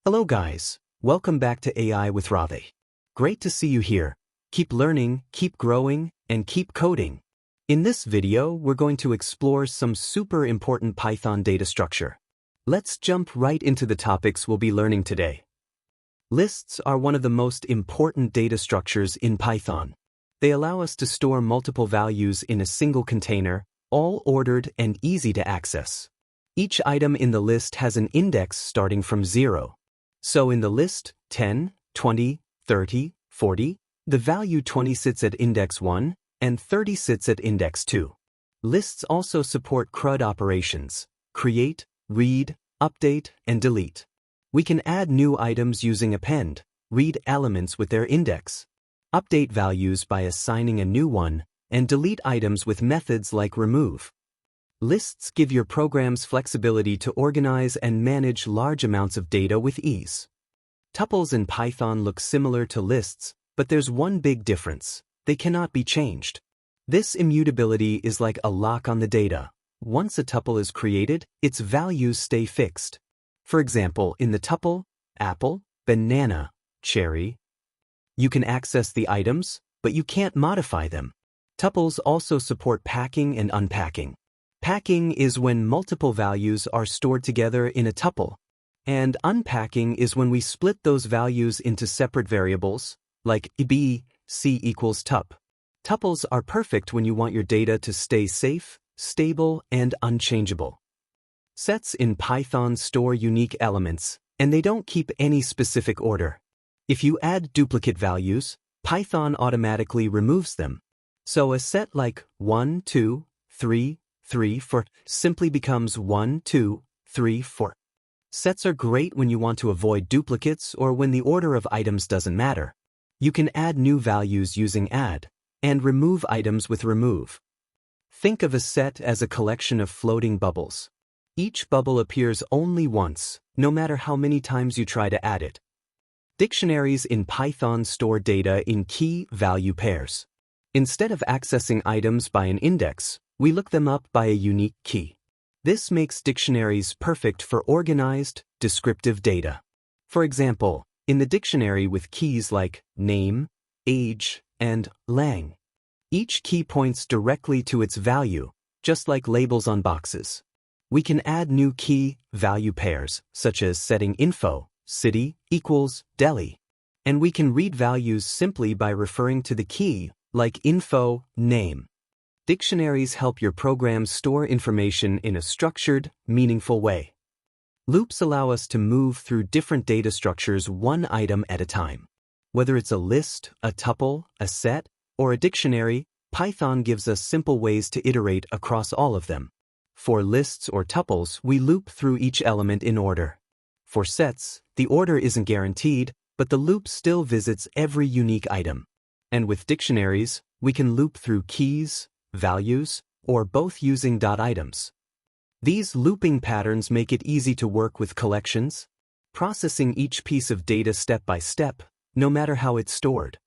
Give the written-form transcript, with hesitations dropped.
Hello guys, welcome back to AI with Radhey. Great to see you here. Keep learning, keep growing, and keep coding. In this video, we're going to explore some super important Python data structure. Let's jump right into the topics we'll be learning today. Lists are one of the most important data structures in Python. They allow us to store multiple values in a single container, all ordered and easy to access. Each item in the list has an index starting from 0. So in the list 10, 20, 30, 40, the value 20 sits at index 1 and 30 sits at index 2. Lists also support CRUD operations: create, read, update, and delete. We can add new items using append, read elements with their index, update values by assigning a new one, and delete items with methods like remove. Lists give your programs flexibility to organize and manage large amounts of data with ease. Tuples in Python look similar to lists, but there's one big difference: they cannot be changed. This immutability is like a lock on the data. Once a tuple is created, its values stay fixed. For example, in the tuple apple, banana, cherry, you can access the items, but you can't modify them. Tuples also support packing and unpacking. Packing is when multiple values are stored together in a tuple, and unpacking is when we split those values into separate variables, like b, c equals tup. Tuples are perfect when you want your data to stay safe, stable, and unchangeable. Sets in Python store unique elements, and they don't keep any specific order. If you add duplicate values, Python automatically removes them. So a set like 1, 2, 3, 3, 4 simply becomes 1, 2, 3, 4. Sets are great when you want to avoid duplicates or when the order of items doesn't matter. You can add new values using add, and remove items with remove. Think of a set as a collection of floating bubbles. Each bubble appears only once, no matter how many times you try to add it. Dictionaries in Python store data in key-value pairs. Instead of accessing items by an index, we look them up by a unique key. This makes dictionaries perfect for organized, descriptive data. For example, in the dictionary with keys like name, age, and lang, each key points directly to its value, just like labels on boxes. We can add new key-value pairs, such as setting info, city equals Delhi, and we can read values simply by referring to the key, like info, name. Dictionaries help your program store information in a structured, meaningful way. Loops allow us to move through different data structures one item at a time. Whether it's a list, a tuple, a set, or a dictionary, Python gives us simple ways to iterate across all of them. For lists or tuples, we loop through each element in order. For sets, the order isn't guaranteed, but the loop still visits every unique item. And with dictionaries, we can loop through keys, values, or both using .items. These looping patterns make it easy to work with collections, processing each piece of data step by step, no matter how it's stored.